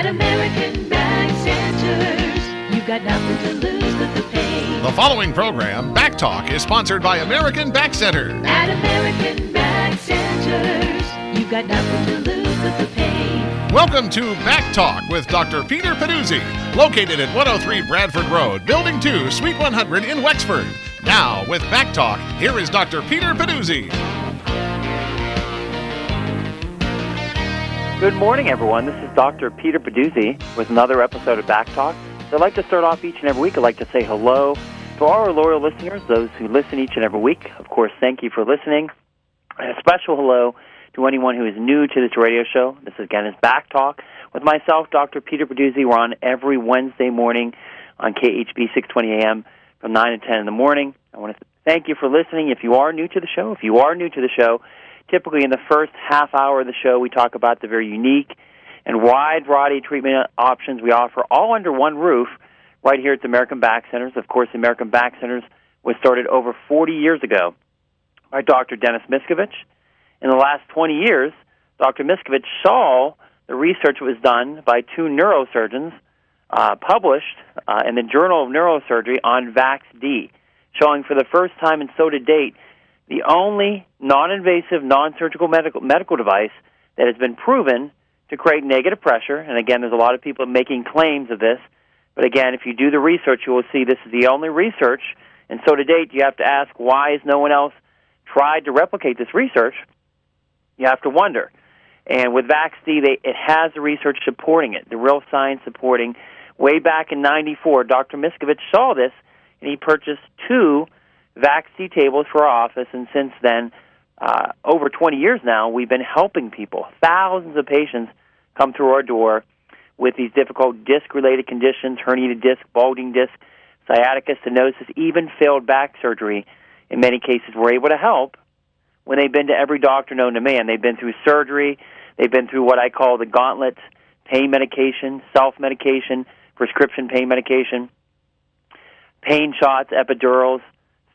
American Back Centers. You've got nothing to lose but the pain. The following program, BackTalk, is sponsored by American Back Center. At American Back Centers, you've got nothing to lose but the pain. Welcome to BackTalk with Dr. Peter Pedduzi, located at 103 Bradford Road, Building 2, Suite 100 in Wexford. Now, with BackTalk, here is Dr. Peter Pedduzi. Good morning, everyone. This is Dr. Peter Pedduzi with another episode of BackTalk. So I'd like to start off each and every week. I'd like to say hello to all our loyal listeners, those who listen each and every week. Of course, thank you for listening. And a special hello to anyone who is new to this radio show. This, again, is BackTalk with myself, Dr. Peter Pedduzi. We're on every Wednesday morning on KHB 620 AM from 9 to 10 in the morning. I want to thank you for listening. If you are new to the show, typically in the first half hour of the show, we talk about the very unique and wide variety of treatment options we offer, all under one roof, right here at the American Back Centers. Of course, the American Back Centers was started over 40 years ago by Dr. Dennis Miskovich. In the last 20 years, Dr. Miskovich saw the research that was done by two neurosurgeons, published in the Journal of Neurosurgery on VAX-D, showing for the first time, and so to date, the only non-invasive, non-surgical medical device that has been proven to create negative pressure. And again, there's a lot of people making claims of this. But again, if you do the research, you will see this is the only research. And so to date, you have to ask, why has no one else tried to replicate this research? You have to wonder. And with VAX-D, it has the research supporting it, the real science supporting. Way back in 94, Dr. Miskovich saw this, and he purchased two VAX-D tables for our office, and since then, over 20 years now, we've been helping people. Thousands of patients come through our door with these difficult disc-related conditions, herniated disc, bulging disc, sciatica, stenosis, even failed back surgery. In many cases, we're able to help when they've been to every doctor known to man. They've been through surgery. They've been through what I call the gauntlet, pain medication, self-medication, prescription pain medication, pain shots, epidurals,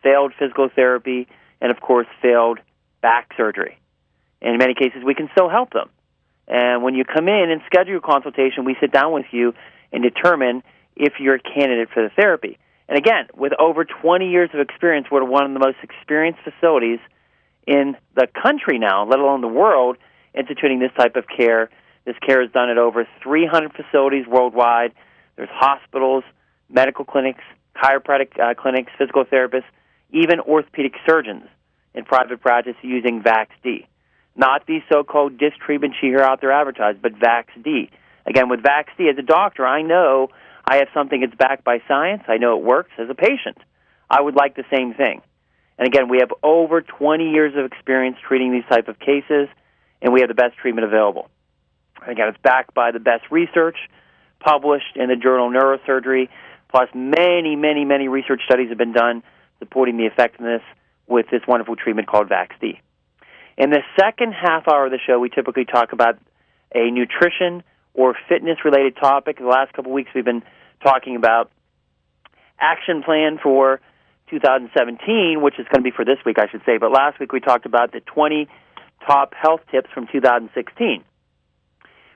failed physical therapy, and, of course, failed back surgery. And in many cases, we can still help them. And when you come in and schedule your consultation, we sit down with you and determine if you're a candidate for the therapy. And again, with over 20 years of experience, we're one of the most experienced facilities in the country now, let alone the world, instituting this type of care. This care is done at over 300 facilities worldwide. There's hospitals, medical clinics, chiropractic clinics, physical therapists, even orthopedic surgeons in private practice using VAX-D. Not the so-called disc treatments you hear out there advertised, but VAX-D. Again, with VAX-D, as a doctor, I know I have something that's backed by science. I know it works. As a patient, I would like the same thing. And again, we have over 20 years of experience treating these type of cases, and we have the best treatment available. And again, it's backed by the best research published in the Journal of Neurosurgery, plus many, many, many research studies have been done supporting the effectiveness with this wonderful treatment called VAX-D. In the second half hour of the show, we typically talk about a nutrition or fitness-related topic. The last couple of weeks, we've been talking about action plan for 2017, which is going to be for this week, I should say. But last week, we talked about the 20 top health tips from 2016.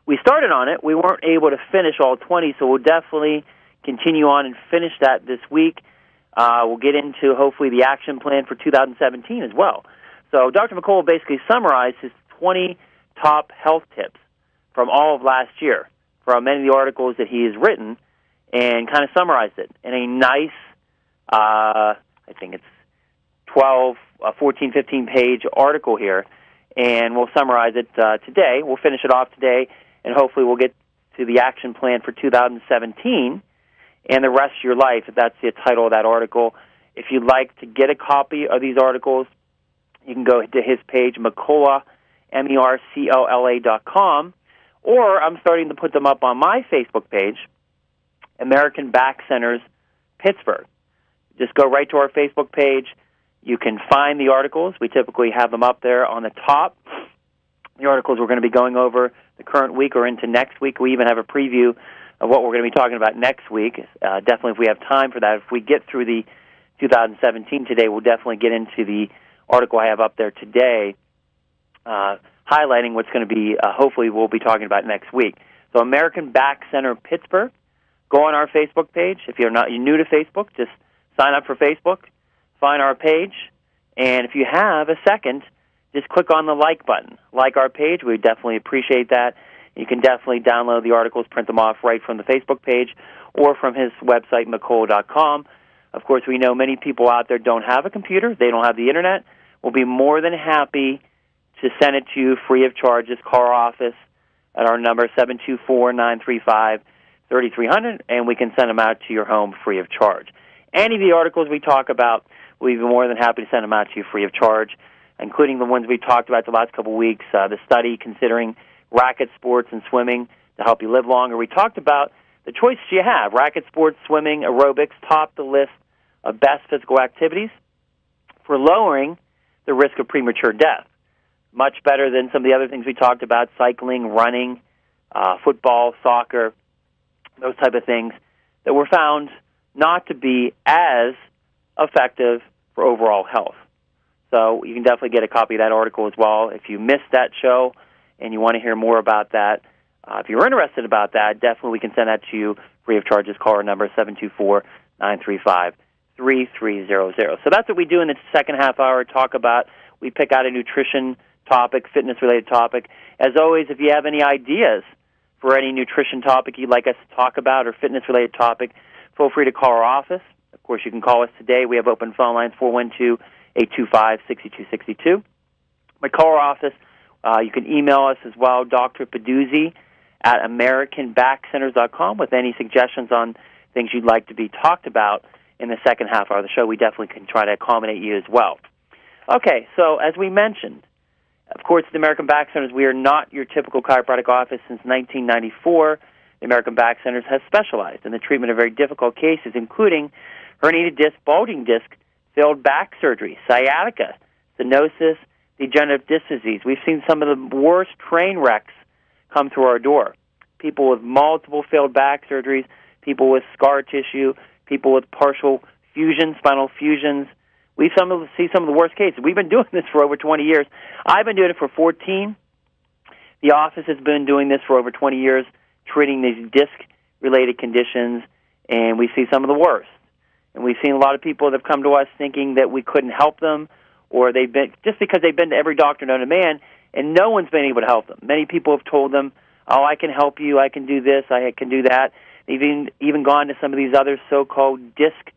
We started on it. We weren't able to finish all 20, so we'll definitely continue on and finish that this week. We'll get into, hopefully, the action plan for 2017 as well. So Dr. McCall basically summarized his 20 top health tips from all of last year, from many of the articles that he has written, and kind of summarized it in a nice, I think it's 14, 15-page article here, and we'll summarize it today. We'll finish it off today, and hopefully we'll get to the action plan for 2017 and the rest of your life, if that's the title of that article. If you'd like to get a copy of these articles, you can go to his page, Mercola, MERCOLA.com, or I'm starting to put them up on my Facebook page, American Back Centers, Pittsburgh. Just go right to our Facebook page. You can find the articles. We typically have them up there on the top. The articles we're going to be going over the current week or into next week. We even have a preview of what we're going to be talking about next week. Definitely, if we have time for that. If we get through the 2017 today, we'll definitely get into the article I have up there today, highlighting what's going to be, hopefully we'll be talking about next week. So So American Back Center Pittsburgh. Go on our Facebook page. If you're new to Facebook, just sign up for Facebook, find our page, and if you have a second, just click on the like button. Like our page. We definitely appreciate that. You can definitely download the articles, print them off right from the Facebook page or from his website, McCullough.com. Of course, we know many people out there don't have a computer. They don't have the Internet. We'll be more than happy to send it to you free of charge. Just call our office at our number, 724-935-3300, and we can send them out to your home free of charge. Any of the articles we talk about, we'd be more than happy to send them out to you free of charge, including the ones we talked about the last couple of weeks, the study considering racket sports and swimming to help you live longer. We talked about the choices you have. Racket sports, swimming, aerobics top the list of best physical activities for lowering the risk of premature death. Much better than some of the other things we talked about, cycling, running, football, soccer, those type of things that were found not to be as effective for overall health. So you can definitely get a copy of that article as well. If you missed that show and you want to hear more about that, if you're interested about that, definitely we can send that to you free of charge. Just call our number, 724-935-3300. So that's what we do in the second half hour, talk about. We pick out a nutrition topic, fitness-related topic. As always, if you have any ideas for any nutrition topic you'd like us to talk about or fitness-related topic, feel free to call our office. Of course, you can call us today. We have open phone lines, 412-825-6262. But call our office. You can email us as well, Dr. Pedduzi at AmericanBackCenters.com with any suggestions on things you'd like to be talked about in the second half hour of the show. We definitely can try to accommodate you as well. Okay, so as we mentioned, of course, the American Back Centers, we are not your typical chiropractic office. Since 1994, the American Back Centers has specialized in the treatment of very difficult cases, including herniated disc, bulging disc, failed back surgery, sciatica, stenosis, degenerative disc disease. We've seen some of the worst train wrecks come through our door. People with multiple failed back surgeries, people with scar tissue, people with partial fusions, spinal fusions. We see some of the worst cases. We've been doing this for over 20 years. I've been doing it for 14. The office has been doing this for over 20 years, treating these disc-related conditions, and we see some of the worst. And we've seen a lot of people that have come to us thinking that we couldn't help them, or they've been just because they've been to every doctor known to man, and no one's been able to help them. Many people have told them, "Oh, I can help you. I can do this. I can do that." They've even gone to some of these other so-called disc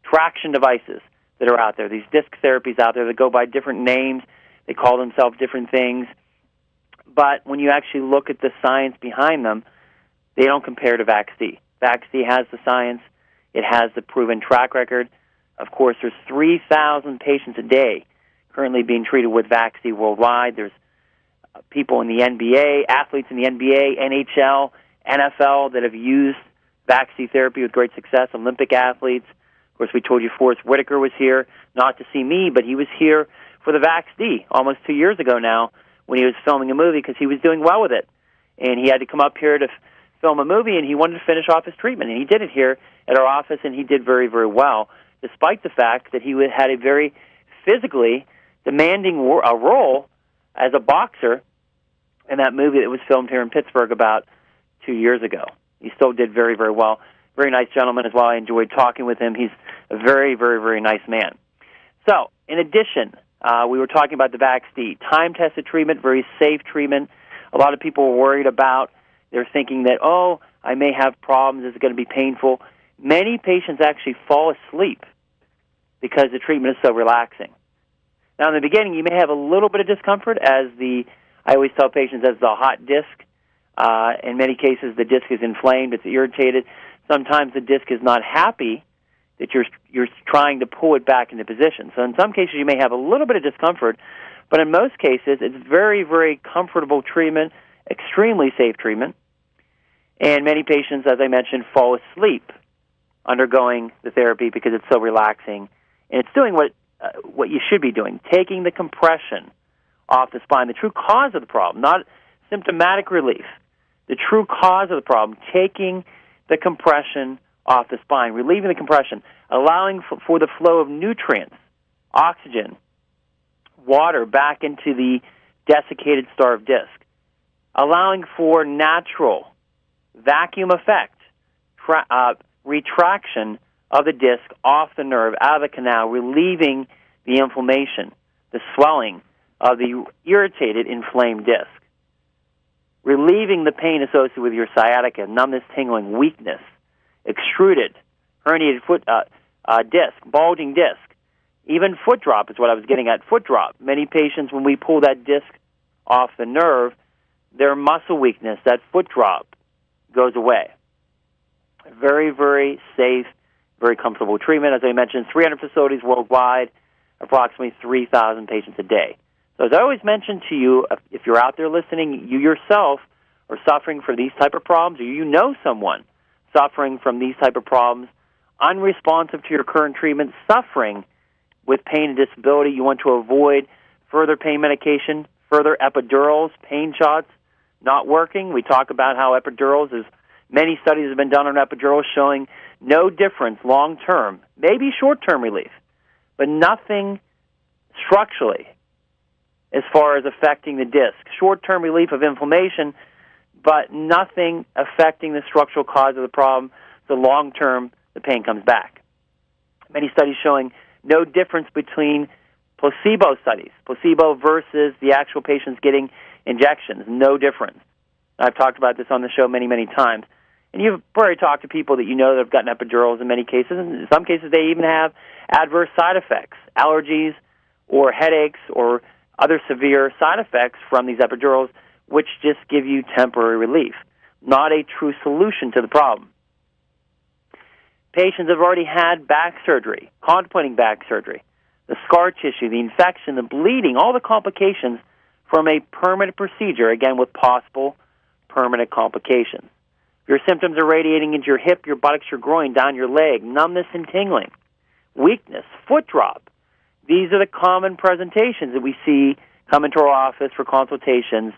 traction devices that are out there, these disc therapies out there that go by different names. They call themselves different things. But when you actually look at the science behind them, they don't compare to VAC-C. VAC-C has the science. It has the proven track record. Of course, there's 3,000 patients a day currently being treated with VAC-C worldwide. There's people in the NBA, athletes in the NBA, NHL, NFL that have used VAC-C therapy with great success, Olympic athletes. Of course, we told you Forrest Whitaker was here, not to see me, but he was here for the VAC-C almost 2 years ago now when he was filming a movie because he was doing well with it. And he had to come up here to film a movie, and he wanted to finish off his treatment. And he did it here at our office, and he did very, very well, despite the fact that he had a very physically demanding role as a boxer in that movie that was filmed here in Pittsburgh about 2 years ago. He still did very, very well. Very nice gentleman as well. I enjoyed talking with him. He's a very, very, very nice man. So, in addition, we were talking about the VAC-C. Time-tested treatment, very safe treatment. A lot of people were worried about, they're thinking that, oh, I may have problems, is it going to be painful? Many patients actually fall asleep because the treatment is so relaxing. Now, in the beginning, you may have a little bit of discomfort I always tell patients, as the hot disc. In many cases, the disc is inflamed, it's irritated. Sometimes the disc is not happy that you're trying to pull it back into position. So in some cases, you may have a little bit of discomfort, but in most cases, it's very, very comfortable treatment, extremely safe treatment. And many patients, as I mentioned, fall asleep undergoing the therapy because it's so relaxing. And it's doing what you should be doing, taking the compression off the spine, the true cause of the problem, not symptomatic relief. The true cause of the problem, taking the compression off the spine, relieving the compression, allowing for the flow of nutrients, oxygen, water back into the desiccated, starved disc, allowing for natural vacuum effect, retraction of the disc off the nerve, out of the canal, relieving the inflammation, the swelling of the irritated, inflamed disc, relieving the pain associated with your sciatica, numbness, tingling, weakness, extruded, herniated foot disc, bulging disc, even foot drop is what I was getting at, foot drop. Many patients, when we pull that disc off the nerve, their muscle weakness, that foot drop, goes away. Very, very safe, very comfortable treatment. As I mentioned, 300 facilities worldwide, approximately 3,000 patients a day. So as I always mention to you, if you're out there listening, you yourself are suffering from these type of problems, or you know someone suffering from these type of problems, unresponsive to your current treatment, suffering with pain and disability, you want to avoid further pain medication, further epidurals, pain shots, not working. We talk about how epidurals is, many studies have been done on epidurals showing no difference long-term, maybe short-term relief, but nothing structurally as far as affecting the disc. Short-term relief of inflammation, but nothing affecting the structural cause of the problem. So long-term, the pain comes back. Many studies showing no difference between placebo studies, placebo versus the actual patients getting injections, no difference. I've talked about this on the show many, many times. And you've probably talked to people that you know that have gotten epidurals in many cases, and in some cases they even have adverse side effects, allergies or headaches or other severe side effects from these epidurals, which just give you temporary relief, not a true solution to the problem. Patients have already had back surgery, contemplating back surgery, the scar tissue, the infection, the bleeding, all the complications from a permanent procedure, again, with possible permanent complications. Your symptoms are radiating into your hip, your buttocks, your groin, down your leg, numbness and tingling, weakness, foot drop. These are the common presentations that we see come into our office for consultations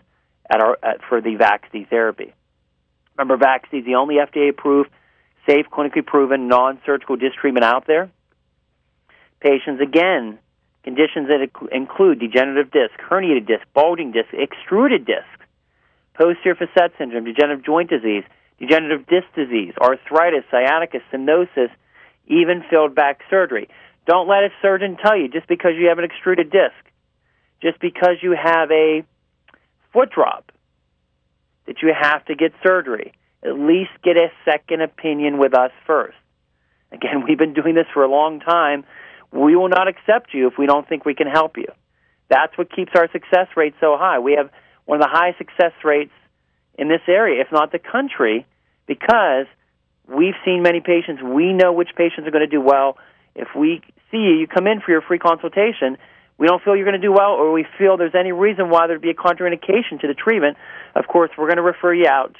for the VAXD therapy. Remember, VAXD is the only FDA-approved, safe, clinically proven, non-surgical disc treatment out there. Patients, again, conditions that include degenerative disc, herniated disc, bulging disc, extruded disc, posterior facet syndrome, degenerative joint disease, degenerative disc disease, arthritis, sciatica, stenosis, even failed back surgery. Don't let a surgeon tell you just because you have an extruded disc, just because you have a foot drop, that you have to get surgery. At least get a second opinion with us first. Again, we've been doing this for a long time. We will not accept you if we don't think we can help you. That's what keeps our success rate so high. We have one of the highest success rates in this area, if not the country, because we've seen many patients. We know which patients are going to do well. If we see you come in for your free consultation, we don't feel you're going to do well, or we feel there's any reason why there'd be a contraindication to the treatment, of course, we're going to refer you out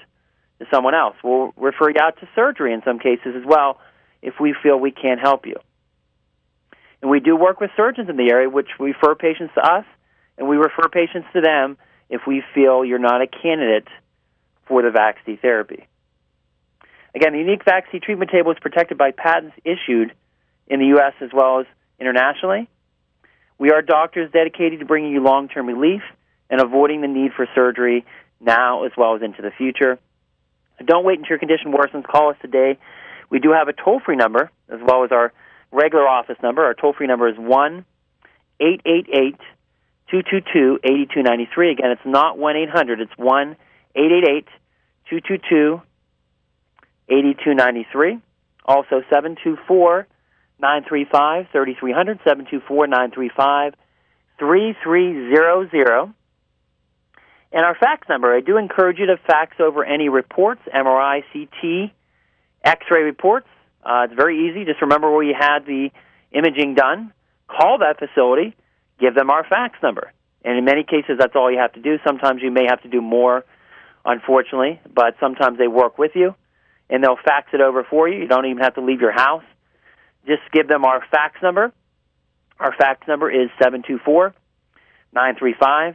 to someone else. We'll refer you out to surgery in some cases as well if we feel we can't help you. And we do work with surgeons in the area, which refer patients to us, and we refer patients to them if we feel you're not a candidate for the VAXD therapy. Again, the unique VAXD treatment table is protected by patents issued in the U.S. as well as internationally. We are doctors dedicated to bringing you long-term relief and avoiding the need for surgery now as well as into the future. Don't wait until your condition worsens. Call us today. We do have a toll-free number as well as our regular office number. Our toll-free number is 1-888-222-8293. Again, it's not 1-800. It's 1-888-222-8293. Also, 724-935-3300, 724-935-3300. And our fax number, I do encourage you to fax over any reports, MRI, CT, X-ray reports. It's very easy. Just remember where you had the imaging done. Call that facility. Give them our fax number. And in many cases, that's all you have to do. Sometimes you may have to do more, unfortunately, but sometimes they work with you, and they'll fax it over for you. You don't even have to leave your house. Just give them our fax number. Our fax number is 724-935-3321,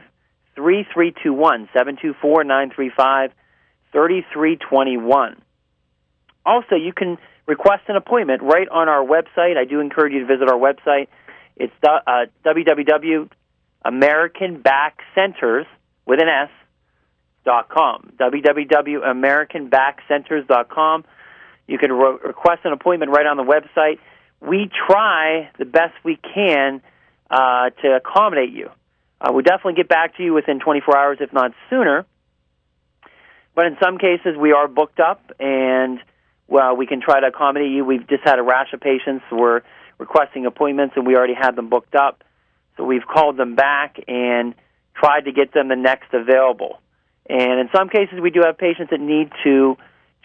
724-935-3321. Also, you can request an appointment right on our website. I do encourage you to visit our website. It's www.americanbackcenters, with an S, www.americanbackcenters.com. You can request an appointment right on the website. We try the best we can to accommodate you. We'll definitely get back to you within 24 hours, if not sooner. But in some cases, we are booked up, and well, we can try to accommodate you. We've just had a rash of patients who were requesting appointments, and we already had them booked up. So we've called them back and tried to get them the next available. And in some cases, we do have patients that need to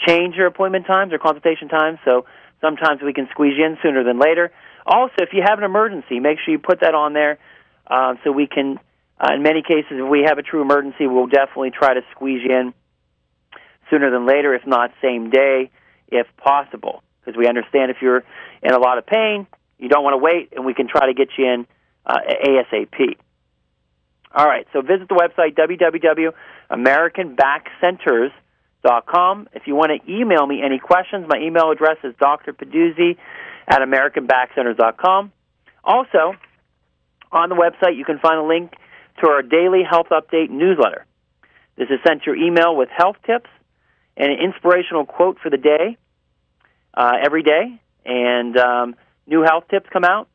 change their appointment times or consultation times, so sometimes we can squeeze you in sooner than later. Also, if you have an emergency, make sure you put that on there so we can, in many cases, if we have a true emergency, we'll definitely try to squeeze you in sooner than later, if not same day, if possible, because we understand if you're in a lot of pain, you don't want to wait, and we can try to get you in ASAP. All right, so visit the website, www.americanbackcenters.com. If you want to email me any questions, my email address is drpedduzi@americanbackcenters.com. Also, on the website, you can find a link to our daily health update newsletter. This is sent to your email with health tips and an inspirational quote for the day every day, and new health tips come out.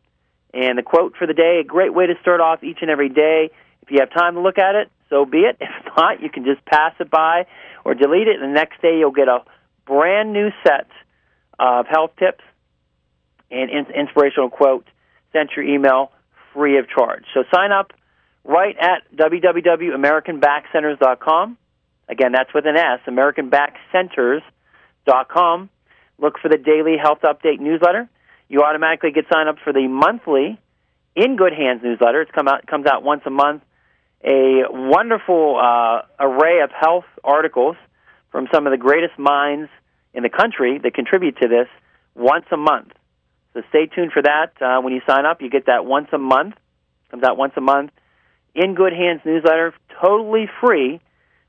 And the quote for the day, a great way to start off each and every day. If you have time to look at it, so be it. If not, you can just pass it by or delete it, and the next day you'll get a brand new set of health tips and inspirational quote sent to your email free of charge. So sign up right at www.americanbackcenters.com. Again, that's with an S, americanbackcenters.com. Look for the daily health update newsletter. You automatically get signed up for the monthly In Good Hands newsletter. It comes out once a month. A wonderful array of health articles from some of the greatest minds in the country that contribute to this once a month. So stay tuned for that. When you sign up, you get that once a month. Comes out once a month. In Good Hands newsletter, totally free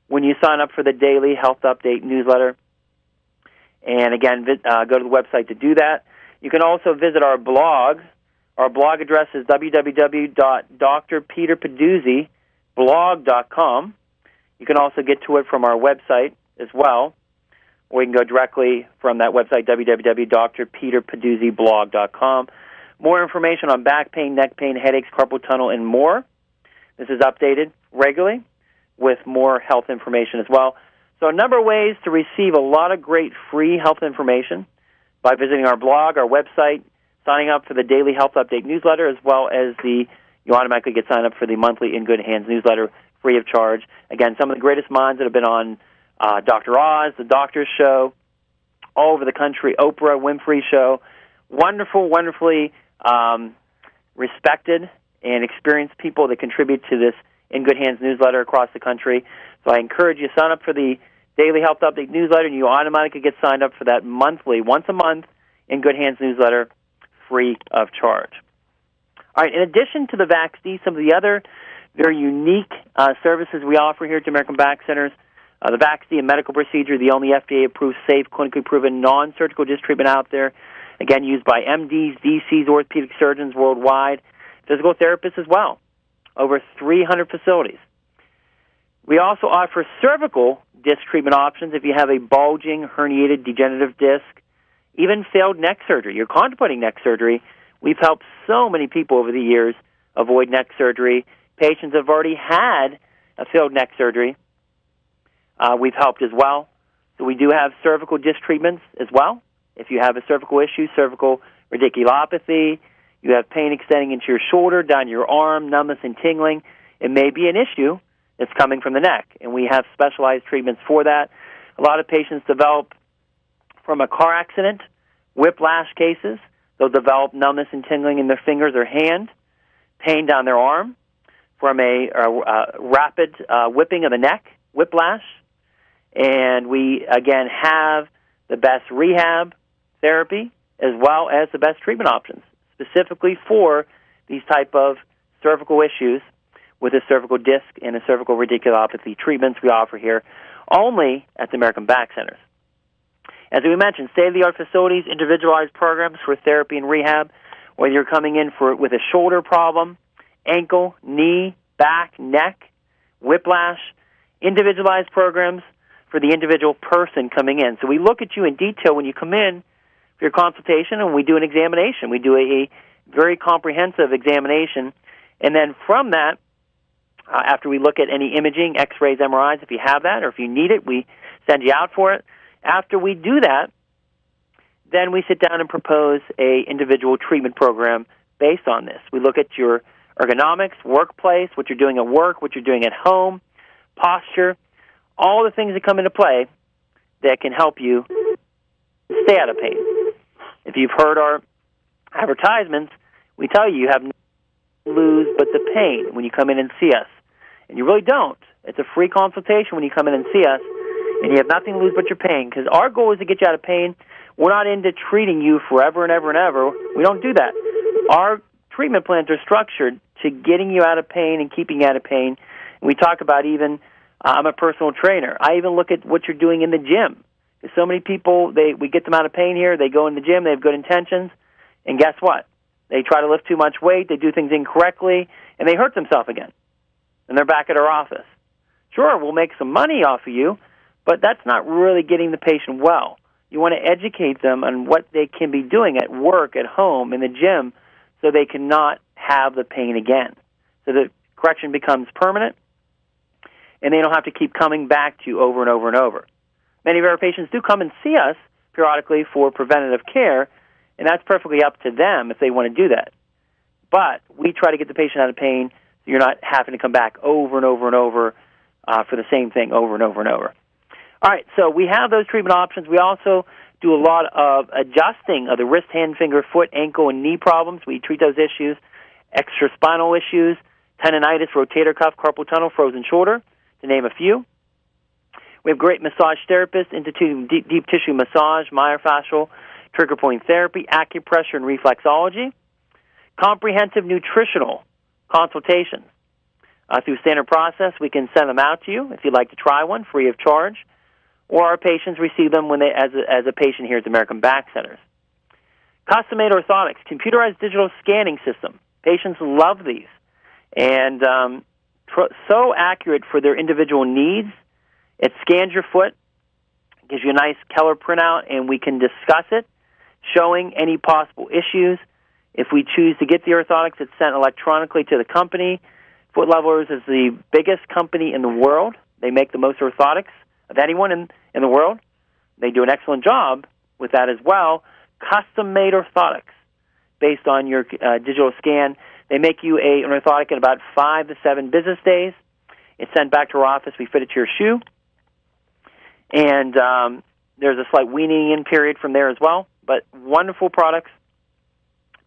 when you sign up for the daily health update newsletter. And again, go to the website to do that. You can also visit our blog. Our blog address is www.drpeterpedduziblog.com. You can also get to it from our website as well, or you can go directly from that website, www.drpeterpedduziblog.com. More information on back pain, neck pain, headaches, carpal tunnel, and more. This is updated regularly with more health information as well. So a number of ways to receive a lot of great free health information by visiting our blog, our website, signing up for the daily health update newsletter, as well as you automatically get signed up for the monthly In Good Hands newsletter free of charge. Again, some of the greatest minds that have been on Dr. Oz, The Doctor's Show, all over the country, Oprah Winfrey Show, wonderfully respected and experienced people that contribute to this In Good Hands newsletter across the country. So I encourage you to sign up for the daily health update newsletter, and you automatically get signed up for that monthly, once a month, In Good Hands newsletter free of charge. All right, in addition to the VaxD, some of the other very unique services we offer here at American Back Centers, the VaxD, a medical procedure, the only FDA-approved, safe, clinically proven, non-surgical disc treatment out there, again, used by MDs, DCs, orthopedic surgeons worldwide, physical therapists as well, over 300 facilities. We also offer cervical disc treatment options if you have a bulging, herniated, degenerative disc, even failed neck surgery. You're contemplating neck surgery. We've helped so many people over the years avoid neck surgery. Patients have already had a failed neck surgery. We've helped as well. So we do have cervical disc treatments as well. If you have a cervical issue, cervical radiculopathy, you have pain extending into your shoulder, down your arm, numbness and tingling, it may be an issue that's coming from the neck, and we have specialized treatments for that. A lot of patients develop from a car accident, whiplash cases. They'll develop numbness and tingling in their fingers or hand, pain down their arm from a rapid whipping of the neck, whiplash. And we, again, have the best rehab therapy as well as the best treatment options, specifically for these type of cervical issues with a cervical disc and a cervical radiculopathy treatments we offer here only at the American Back Centers. As we mentioned, state-of-the-art facilities, individualized programs for therapy and rehab, whether you're coming in with a shoulder problem, ankle, knee, back, neck, whiplash, individualized programs for the individual person coming in. So we look at you in detail when you come in for your consultation, and we do an examination. We do a very comprehensive examination, and then from that, after we look at any imaging, X-rays, MRIs, if you have that, or if you need it, we send you out for it. After we do that, then we sit down and propose a individual treatment program based on this. We look at your ergonomics, workplace, what you're doing at work, what you're doing at home, posture, all the things that come into play that can help you stay out of pain. If you've heard our advertisements, we tell you have nothing to lose but the pain when you come in and see us. And you really don't. It's a free consultation when you come in and see us, and you have nothing to lose but your pain, because our goal is to get you out of pain. We're not into treating you forever and ever and ever. We don't do that. Our treatment plans are structured to getting you out of pain and keeping you out of pain. And we talk about even, I'm a personal trainer. I even look at what you're doing in the gym. There's so many people, we get them out of pain here. They go in the gym. They have good intentions. And guess what? They try to lift too much weight. They do things incorrectly, and they hurt themselves again. And they're back at our office. Sure, we'll make some money off of you, but that's not really getting the patient well. You want to educate them on what they can be doing at work, at home, in the gym, so they cannot have the pain again. So the correction becomes permanent, and they don't have to keep coming back to you over and over and over. Many of our patients do come and see us periodically for preventative care, and that's perfectly up to them if they want to do that. But we try to get the patient out of pain so you're not having to come back over and over and over for the same thing over and over and over. All right, so we have those treatment options. We also do a lot of adjusting of the wrist, hand, finger, foot, ankle, and knee problems. We treat those issues, extraspinal issues, tendonitis, rotator cuff, carpal tunnel, frozen shoulder, to name a few. We have great massage therapists instituting deep tissue massage, myofascial, trigger point therapy, acupressure, and reflexology. Comprehensive nutritional consultations. Through standard process, we can send them out to you if you'd like to try one, free of charge, or our patients receive them when they, as a patient here at the American Back Centers. Custom-made orthotics, computerized digital scanning system. Patients love these, and so accurate for their individual needs. It scans your foot, gives you a nice color printout, and we can discuss it, showing any possible issues. If we choose to get the orthotics, it's sent electronically to the company. Foot Levelers is the biggest company in the world. They make the most orthotics of anyone in the world. They do an excellent job with that as well. Custom-made orthotics based on your digital scan. They make you an orthotic in about 5 to 7 business days. It's sent back to our office. We fit it to your shoe. And there's a slight weaning-in period from there as well. But wonderful products.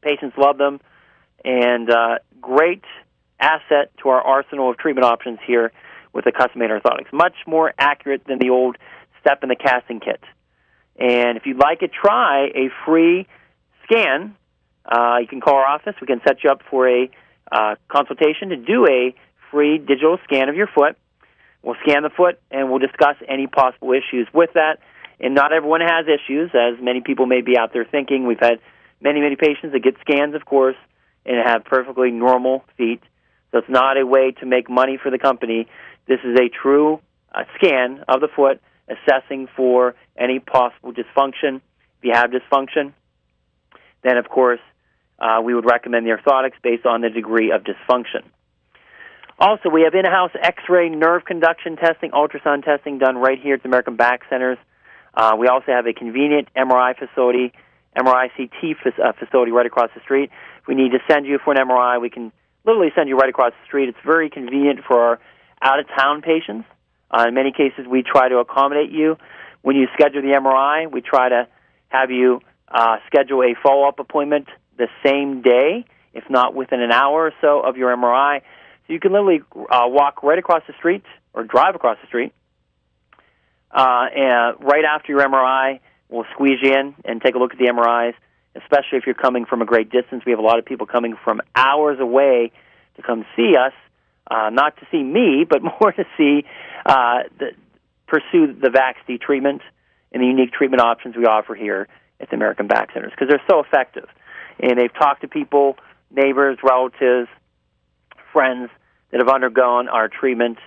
Patients love them. And great asset to our arsenal of treatment options here with the custom-made orthotics. Much more accurate than the old step in the casting kit. And if you'd like to try a free scan, you can call our office. We can set you up for a consultation to do a free digital scan of your foot. We'll scan the foot, and we'll discuss any possible issues with that. And not everyone has issues, as many people may be out there thinking. We've had many, many patients that get scans, of course, and have perfectly normal feet. So it's not a way to make money for the company. This is a true scan of the foot, assessing for any possible dysfunction. If you have dysfunction, then, of course, we would recommend the orthotics based on the degree of dysfunction. Also, we have in-house X-ray nerve conduction testing, ultrasound testing done right here at the American Back Centers. We also have a convenient MRI facility, MRI CT facility right across the street. If we need to send you for an MRI, we can literally send you right across the street. It's very convenient for our out-of-town patients. In many cases, we try to accommodate you. When you schedule the MRI, we try to have you schedule a follow-up appointment the same day, if not within an hour or so of your MRI. So you can literally walk right across the street or drive across the street. And right after your MRI, we'll squeeze you in and take a look at the MRIs, especially if you're coming from a great distance. We have a lot of people coming from hours away to come see us, not to see me, but more to see pursue the VAXD treatment and the unique treatment options we offer here at the American Back Centers, because they're so effective. And they've talked to people, neighbors, relatives, friends that have undergone our treatment,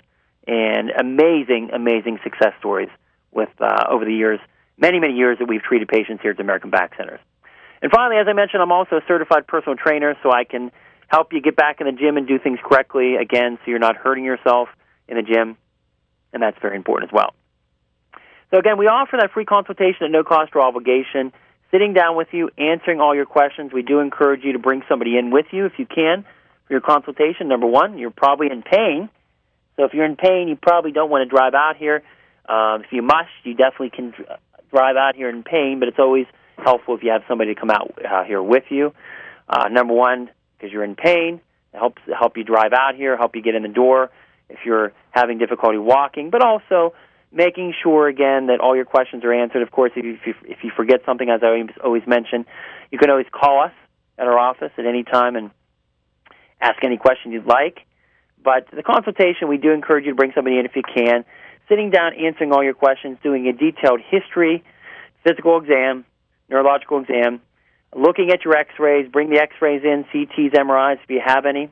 and amazing, amazing success stories with over the years, many, many years that we've treated patients here at the American Back Centers. And finally, as I mentioned, I'm also a certified personal trainer, so I can help you get back in the gym and do things correctly, again, so you're not hurting yourself in the gym, and that's very important as well. So again, we offer that free consultation at no cost or obligation, sitting down with you, answering all your questions. We do encourage you to bring somebody in with you if you can for your consultation. Number one, you're probably in pain. So if you're in pain, you probably don't want to drive out here. If you must, you definitely can drive out here in pain, but it's always helpful if you have somebody to come out here with you. Number one, because you're in pain, it help you drive out here, help you get in the door if you're having difficulty walking, but also making sure, again, that all your questions are answered. Of course, if you forget something, as I always mention, you can always call us at our office at any time and ask any question you'd like. But the consultation, we do encourage you to bring somebody in if you can, sitting down, answering all your questions, doing a detailed history, physical exam, neurological exam, looking at your x-rays, bring the x-rays in, CTs, MRIs if you have any.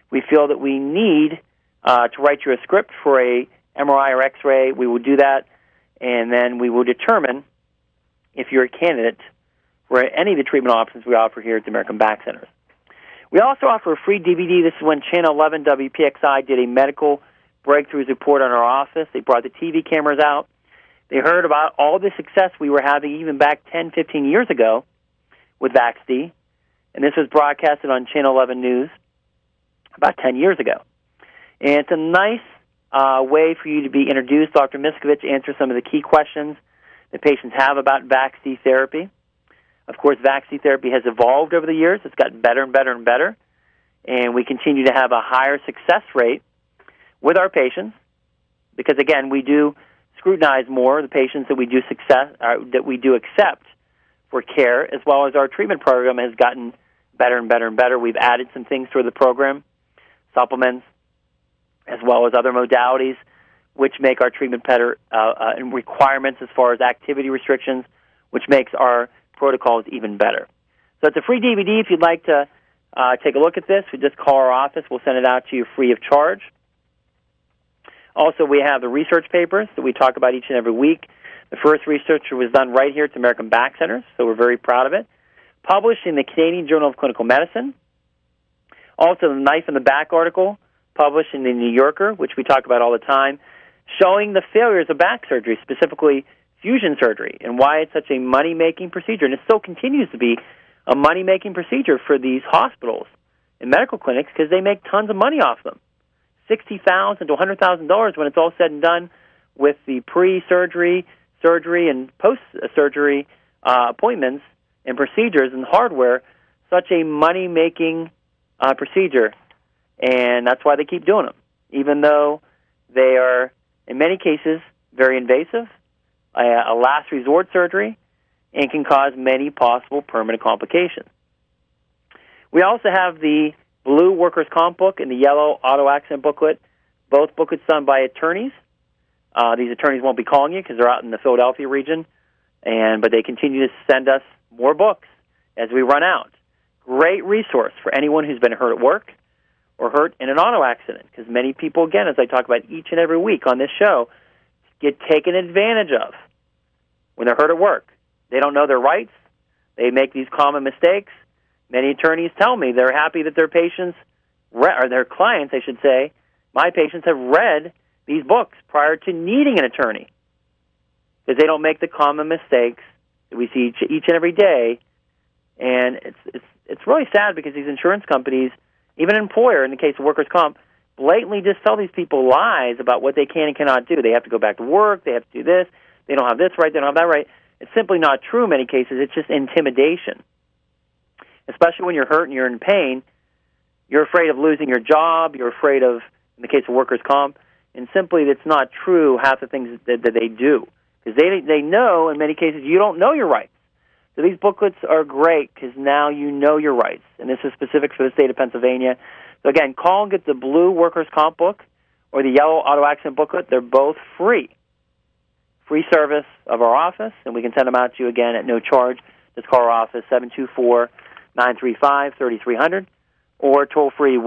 We feel that we need to write you a script for a MRI or x-ray. We will do that, and then we will determine if you're a candidate for any of the treatment options we offer here at the American Back Centers. We also offer a free DVD. This is when Channel 11 WPXI did a medical breakthroughs report on our office. They brought the TV cameras out. They heard about all the success we were having even back 10, 15 years ago with VaxD, and this was broadcasted on Channel 11 News about 10 years ago. And it's a nice way for you to be introduced. Dr. Miskovich answers some of the key questions that patients have about VaxD therapy. Of course, VaxD therapy has evolved over the years. It's gotten better and better and better, and we continue to have a higher success rate with our patients because, again, we do scrutinize more the patients that we do accept for care, as well as our treatment program has gotten better and better and better. We've added some things to the program, supplements, as well as other modalities, which make our treatment better, and requirements as far as activity restrictions, which makes our protocols even better. So it's a free DVD. If you'd like to take a look at this, we just call our office. We'll send it out to you free of charge. Also, we have the research papers that we talk about each and every week. The first research was done right here at the American Back Centers, so we're very proud of it. Published in the Canadian Journal of Clinical Medicine. Also, the Knife in the Back article, published in the New Yorker, which we talk about all the time, showing the failures of back surgery, specifically fusion surgery, and why it's such a money-making procedure. And it still continues to be a money-making procedure for these hospitals and medical clinics because they make tons of money off them. $60,000 to $100,000 when it's all said and done with the pre-surgery, surgery, and post-surgery appointments and procedures and hardware. Such a money-making procedure, and that's why they keep doing them, even though they are, in many cases, very invasive, a last resort surgery, and can cause many possible permanent complications. We also have the blue workers' comp book and the yellow auto accident booklet, both booklets done by attorneys. These attorneys won't be calling you because they're out in the Philadelphia region, but they continue to send us more books as we run out. Great resource for anyone who's been hurt at work or hurt in an auto accident, because many people, again, as I talk about each and every week on this show, get taken advantage of when they're hurt at work. They don't know their rights. They make these common mistakes. Many attorneys tell me they're happy that their patients, or their clients, I should say, my patients have read these books prior to needing an attorney, because they don't make the common mistakes that we see each and every day. And it's really sad because these insurance companies, even an employer in the case of workers' comp, blatantly just tell these people lies about what they can and cannot do. They have to go back to work. They have to do this. They don't have this right. They don't have that right. It's simply not true in many cases. It's just intimidation. Especially when you're hurt and you're in pain, you're afraid of losing your job. You're afraid of, in the case of workers' comp, and simply it's not true half the things that they do. Because they know, in many cases, you don't know your rights. So these booklets are great because now you know your rights, and this is specific for the state of Pennsylvania. So again, call and get the blue workers' comp book or the yellow auto accident booklet. They're both free. Free service of our office, and we can send them out to you again at no charge. Just call our office, 724-935-3300, or toll-free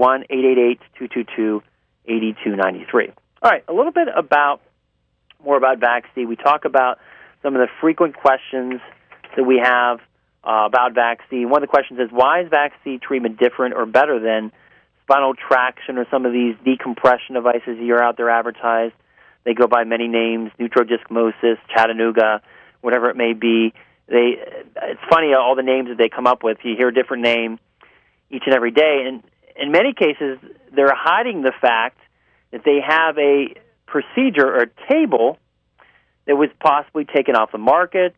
1-888-222-8293. All right, a little bit more about VAC-C. We talk about some of the frequent questions that we have about VAC-C. One of the questions is, why is VAC-C treatment different or better than spinal traction or some of these decompression devices that are out there advertised? They go by many names, Neutrodismosis, Chattanooga, whatever it may be. It's funny, all the names that they come up with. You hear a different name each and every day. And in many cases, they're hiding the fact that they have a procedure or a table that was possibly taken off the market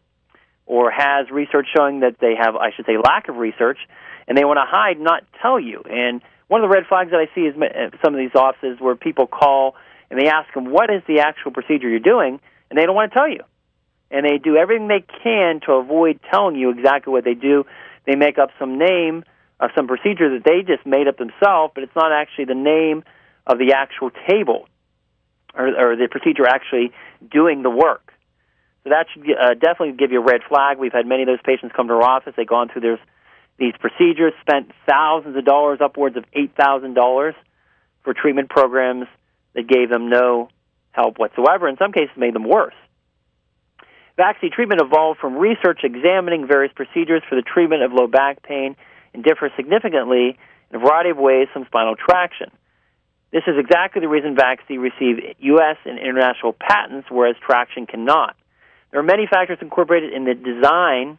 or has research showing that they have, I should say, lack of research, and they want to hide, not tell you. And one of the red flags that I see is some of these offices where people call and they ask them, what is the actual procedure you're doing? And they don't want to tell you. And they do everything they can to avoid telling you exactly what they do. They make up some name of some procedure that they just made up themselves, but it's not actually the name of the actual table or the procedure actually doing the work. So that should definitely give you a red flag. We've had many of those patients come to our office. They've gone through these procedures, spent thousands of dollars, upwards of $8,000 for treatment programs that gave them no help whatsoever. In some cases, made them worse. VAC-C treatment evolved from research examining various procedures for the treatment of low back pain and differs significantly in a variety of ways from spinal traction. This is exactly the reason VAC-C received U.S. and international patents, whereas traction cannot. There are many factors incorporated in the design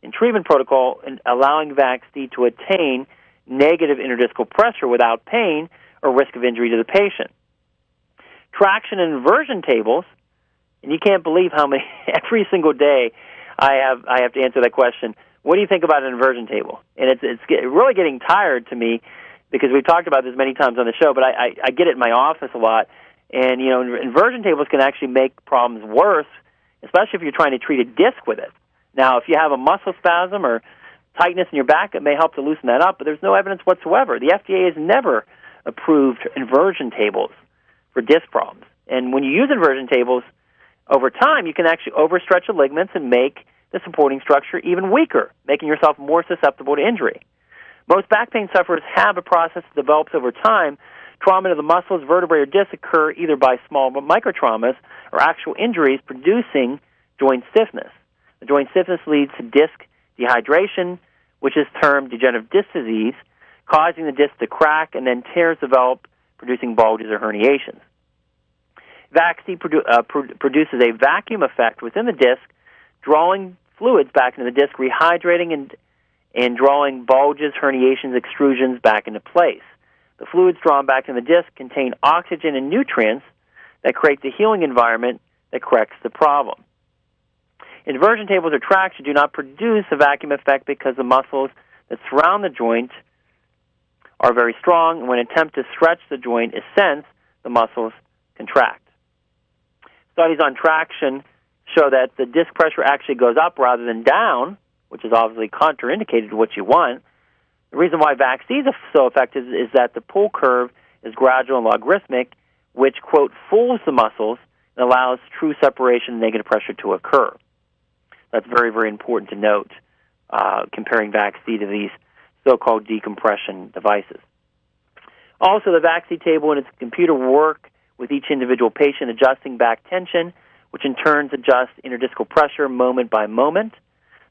and treatment protocol in allowing VAC-C to attain negative interdiscal pressure without pain or risk of injury to the patient. Traction and inversion tables, and you can't believe how many, every single day I have to answer that question. What do you think about an inversion table? And it's really getting tired to me because we've talked about this many times on the show, but I get it in my office a lot. And, inversion tables can actually make problems worse, especially if you're trying to treat a disc with it. Now, if you have a muscle spasm or tightness in your back, it may help to loosen that up, but there's no evidence whatsoever. The FDA has never approved inversion tables for disc problems. And when you use inversion tables, over time, you can actually overstretch the ligaments and make the supporting structure even weaker, making yourself more susceptible to injury. Most back pain sufferers have a process that develops over time. Trauma to the muscles, vertebrae, or discs occur either by small microtraumas or actual injuries producing joint stiffness. The joint stiffness leads to disc dehydration, which is termed degenerative disc disease, causing the disc to crack, and then tears develop, producing bulges or herniations. VAC-C produces a vacuum effect within the disc, drawing fluids back into the disc, rehydrating and drawing bulges, herniations, extrusions back into place. The fluids drawn back in the disc contain oxygen and nutrients that create the healing environment that corrects the problem. Inversion tables or traction do not produce a vacuum effect because the muscles that surround the joint are very strong, and when an attempt to stretch the joint is sensed, the muscles contract. Studies on traction show that the disc pressure actually goes up rather than down, which is obviously contraindicated to what you want. The reason why VAC-C is so effective is that the pull curve is gradual and logarithmic, which, quote, fools the muscles and allows true separation and negative pressure to occur. That's very, very important to note, comparing VAC-C to these so-called decompression devices. Also, the VAC-C table and its computer work with each individual patient, adjusting back tension, which in turn adjusts interdiscal pressure moment by moment.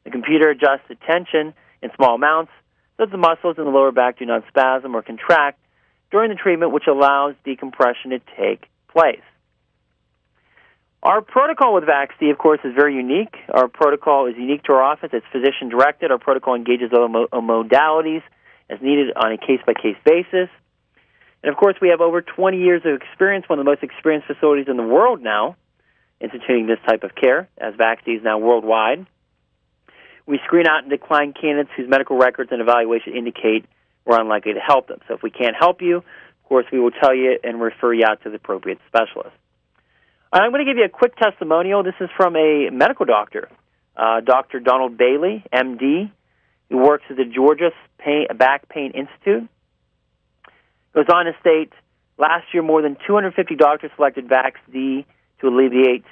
The computer adjusts the tension in small amounts so that the muscles in the lower back do not spasm or contract during the treatment, which allows decompression to take place. Our protocol with VAC-C, of course, is very unique. Our protocol is unique to our office. It's physician-directed. Our protocol engages other modalities as needed on a case-by-case basis. And, of course, we have over 20 years of experience, one of the most experienced facilities in the world now, instituting this type of care, as VAC-C is now worldwide. We screen out and decline candidates whose medical records and evaluation indicate we're unlikely to help them. So if we can't help you, of course, we will tell you and refer you out to the appropriate specialist. I'm going to give you a quick testimonial. This is from a medical doctor, Dr. Donald Bailey, M.D., who works at the Georgia Back Pain Institute. Goes on to state, last year more than 250 doctors selected VAC-C to alleviate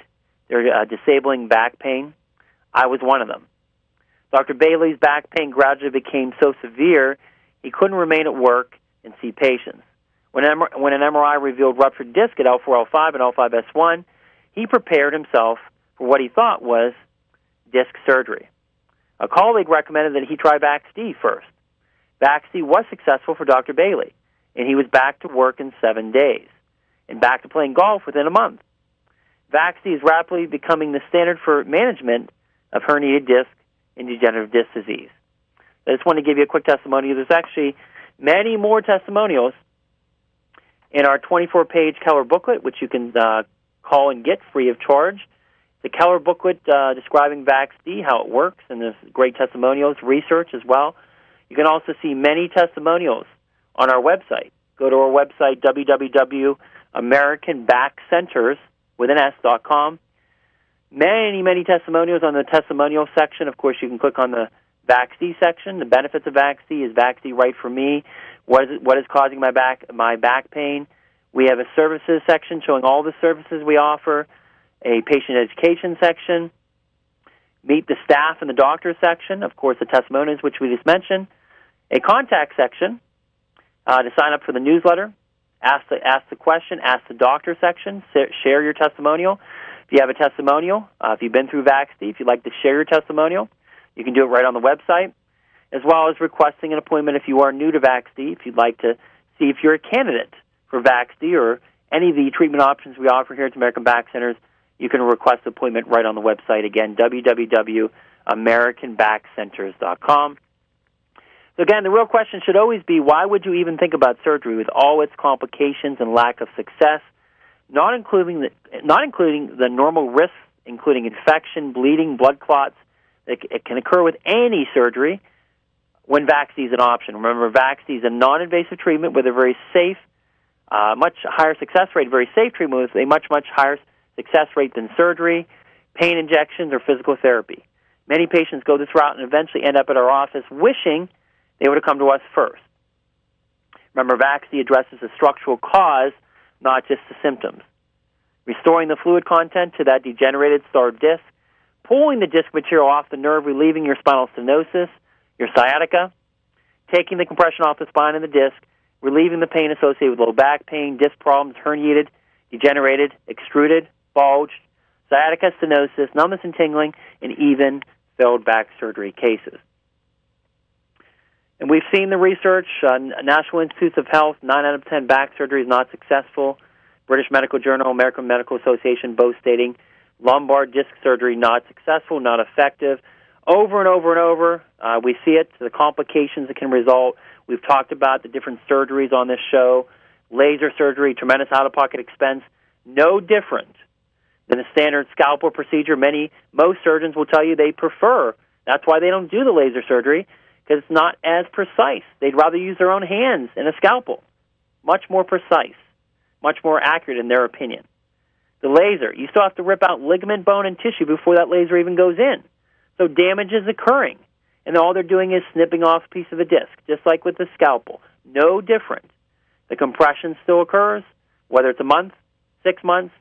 their disabling back pain. I was one of them. Dr. Bailey's back pain gradually became so severe he couldn't remain at work and see patients. When an MRI revealed ruptured disc at L4, L5, and L5S1, he prepared himself for what he thought was disc surgery. A colleague recommended that he try VAX-D first. VAX-D was successful for Dr. Bailey, and he was back to work in 7 days and back to playing golf within a month. VAX-D is rapidly becoming the standard for management of herniated disc and degenerative disc disease. I just want to give you a quick testimonial. There's actually many more testimonials in our 24-page Keller booklet, which you can call and get free of charge. The Keller booklet describing VAX-D, how it works, and there's great testimonials, research as well. You can also see many testimonials on our website. Go to our website, www.americanbackcenters.com. Many, many testimonials on the testimonial section. Of course, you can click on the VAX-D section. The benefits of VAX-D. Is VAX-D right for me? What is causing my back pain? We have a services section showing all the services we offer, a patient education section, meet the staff and the doctor section, of course the testimonials, which we just mentioned, a contact section to sign up for the newsletter, ask the question, ask the doctor section, share your testimonial. If you have a testimonial, if you've been through VAX-D, if you'd like to share your testimonial, you can do it right on the website, as well as requesting an appointment if you are new to VAX-D, if you'd like to see if you're a candidate for VAX-D or any of the treatment options we offer here at American Back Centers. You can request an appointment right on the website. Again, www.americanbackcenters.com. So again, the real question should always be, why would you even think about surgery with all its complications and lack of success, not including the normal risks, including infection, bleeding, blood clots, that it can occur with any surgery when VAX-D is an option. Remember, VAX-D is a non-invasive treatment with a very safe, much higher success rate, very safe treatment with a much, much higher success rate than surgery, pain injections, or physical therapy. Many patients go this route and eventually end up at our office wishing they would have come to us first. Remember, VAX-D addresses the structural cause, not just the symptoms. Restoring the fluid content to that degenerated starved disc, pulling the disc material off the nerve, relieving your spinal stenosis, your sciatica, taking the compression off the spine and the disc, relieving the pain associated with low back pain, disc problems, herniated, degenerated, extruded, bulged, sciatica, stenosis, numbness and tingling, and even failed back surgery cases. And we've seen the research, National Institutes of Health, 9 out of 10 back surgery is not successful. British Medical Journal, American Medical Association, both stating lumbar disc surgery not successful, not effective. Over and over and over, we see it, the complications that can result. We've talked about the different surgeries on this show. Laser surgery, tremendous out-of-pocket expense, no different than a standard scalpel procedure. Most surgeons will tell you they prefer. That's why they don't do the laser surgery, because it's not as precise. They'd rather use their own hands and a scalpel. Much more precise, much more accurate in their opinion. The laser, you still have to rip out ligament, bone, and tissue before that laser even goes in. So damage is occurring, and all they're doing is snipping off a piece of a disc, just like with the scalpel. No different. The compression still occurs, whether it's a month, 6 months,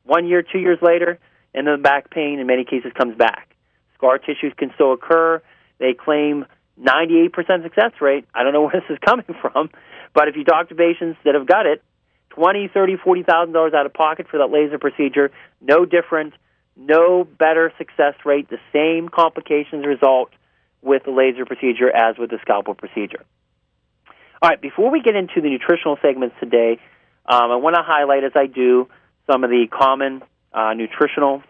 1 year, 2 years later, and the back pain in many cases comes back. Scar tissues can still occur. They claim 98% success rate. I don't know where this is coming from, but if you talk to patients that have got it, $20,000, $30,000, $40,000 out of pocket for that laser procedure, no different, no better success rate, the same complications result with the laser procedure as with the scalpel procedure. All right, before we get into the nutritional segments today, I want to highlight, as I do, some of the common nutritional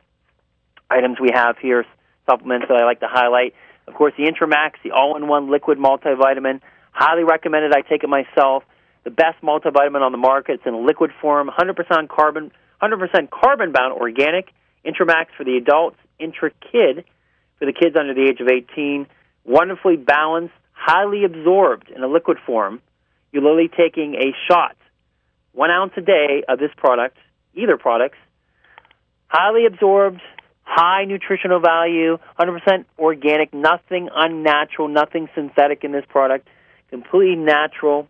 items we have here, supplements that I like to highlight. Of course, the Intramax, the all-in-one liquid multivitamin, highly recommended. I take it myself. The best multivitamin on the market. It's in a liquid form, 100% carbon-bound organic. Intramax for the adults, IntraKid for the kids under the age of 18. Wonderfully balanced, highly absorbed in a liquid form. You're literally taking a shot, 1 ounce a day of this product, either products, highly absorbed, high nutritional value, 100% organic, nothing unnatural, nothing synthetic in this product, completely natural,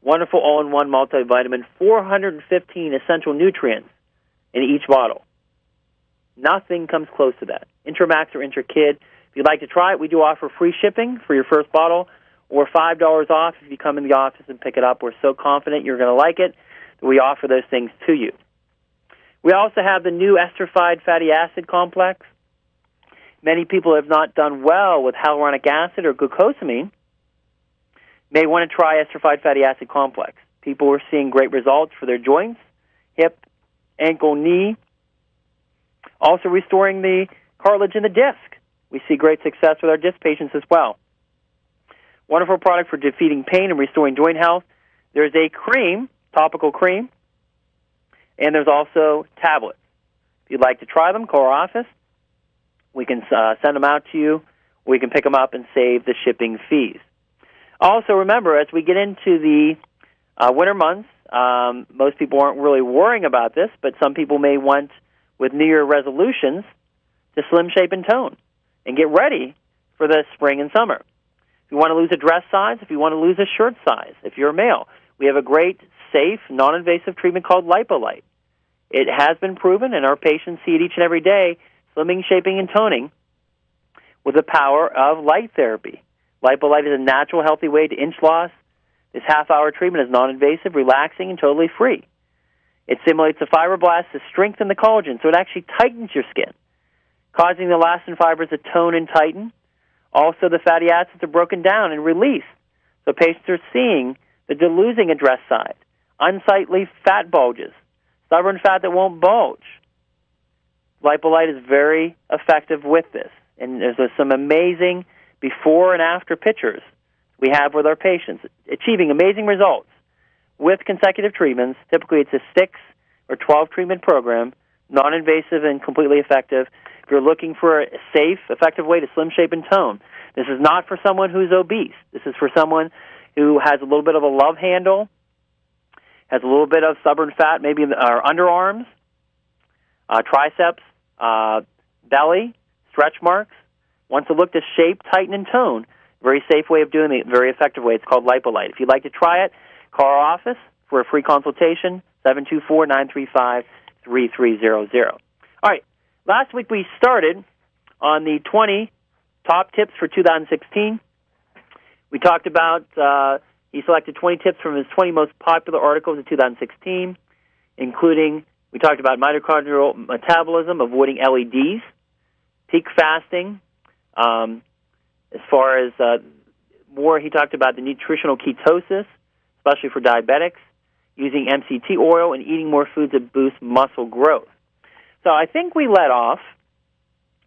wonderful all-in-one multivitamin, 415 essential nutrients in each bottle. Nothing comes close to that. Intramax or IntraKid. If you'd like to try it, we do offer free shipping for your first bottle, or $5 off if you come in the office and pick it up. We're so confident you're going to like it that we offer those things to you. We also have the new esterified fatty acid complex. Many people have not done well with hyaluronic acid or glucosamine. May want to try esterified fatty acid complex. People are seeing great results for their joints, hip, ankle, knee. Also restoring the cartilage in the disc. We see great success with our disc patients as well. Wonderful product for defeating pain and restoring joint health. There's a cream, topical cream, and there's also tablets. If you'd like to try them, call our office. We can send them out to you. We can pick them up and save the shipping fees. Also, remember, as we get into the winter months, most people aren't really worrying about this, but some people may want, with New Year resolutions, to slim, shape, and tone and get ready for the spring and summer. If you want to lose a dress size, if you want to lose a shirt size, if you're a male, we have a great, safe, non-invasive treatment called LipoLite. It has been proven, and our patients see it each and every day, slimming, shaping, and toning with the power of light therapy. LipoLite is a natural, healthy way to inch loss. This half-hour treatment is non-invasive, relaxing, and totally free. It stimulates the fibroblasts to strengthen the collagen, so it actually tightens your skin, causing the elastin fibers to tone and tighten. Also, the fatty acids are broken down and released, so patients are seeing that they're losing a dress size, unsightly fat bulges, stubborn fat that won't bulge. LipoLite is very effective with this, and there's some amazing before and after pictures we have with our patients, achieving amazing results with consecutive treatments. Typically, it's a 6 or 12 treatment program, non-invasive and completely effective. If you're looking for a safe, effective way to slim, shape, and tone, this is not for someone who's obese. This is for someone who has a little bit of a love handle, has a little bit of stubborn fat, maybe in our underarms, triceps, belly, stretch marks, wants to look to shape, tighten, and tone. Very safe way of doing it, very effective way. It's called LipoLite. If you'd like to try it, call our office for a free consultation, 724-935-3300. All right, last week we started on the 20 top tips for 2016. We talked about, he selected 20 tips from his 20 most popular articles of 2016, including, we talked about mitochondrial metabolism, avoiding LEDs, peak fasting. As far as more, he talked about the nutritional ketosis, especially for diabetics, using MCT oil, and eating more foods that boost muscle growth. So I think we let off,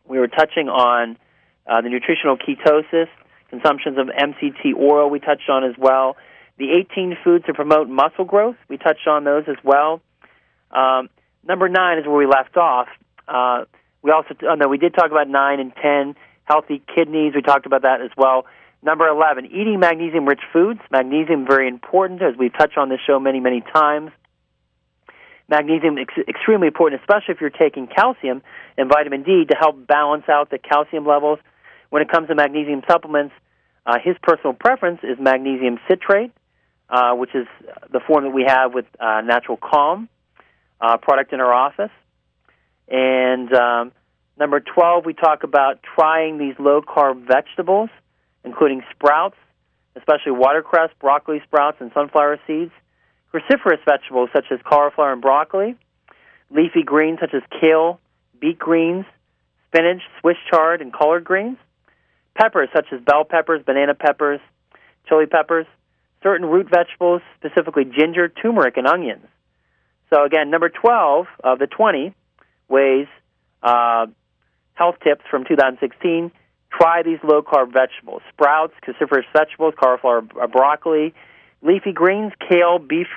we were touching on the nutritional ketosis, consumptions of MCT oil we touched on as well. The 18 foods to promote muscle growth, we touched on those as well. Number 9 is where we left off. We did talk about 9 and 10, healthy kidneys. We talked about that as well. Number 11, eating magnesium-rich foods. Magnesium, very important, as we've touched on this show many, many times. Magnesium is extremely important, especially if you're taking calcium and vitamin D to help balance out the calcium levels. When it comes to magnesium supplements, his personal preference is magnesium citrate, which is the form that we have with Natural Calm product in our office. And number 12, we talk about trying these low-carb vegetables, including sprouts, especially watercress, broccoli sprouts, and sunflower seeds, cruciferous vegetables such as cauliflower and broccoli, leafy greens such as kale, beet greens, spinach, Swiss chard, and collard greens, peppers such as bell peppers, banana peppers, chili peppers, certain root vegetables, specifically ginger, turmeric, and onions. So again, number 12 of the 20 ways, health tips from 2016, try these low-carb vegetables: sprouts, cruciferous vegetables, cauliflower, broccoli, leafy greens, kale, beet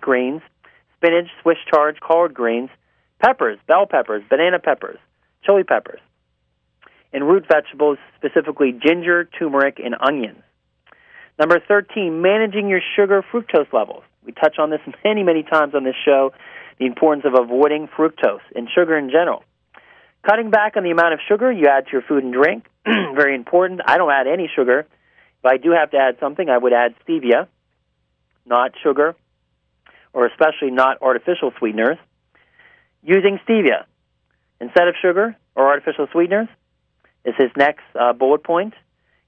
greens, spinach, Swiss chard, collard greens, peppers, bell peppers, banana peppers, chili peppers, and root vegetables, specifically ginger, turmeric, and onions. Number 13, managing your sugar fructose levels. We touch on this many, many times on this show, the importance of avoiding fructose and sugar in general. Cutting back on the amount of sugar you add to your food and drink, very important. I don't add any sugar. If I do have to add something, I would add stevia, not sugar, or especially not artificial sweeteners. Using stevia instead of sugar or artificial sweeteners is his next bullet point.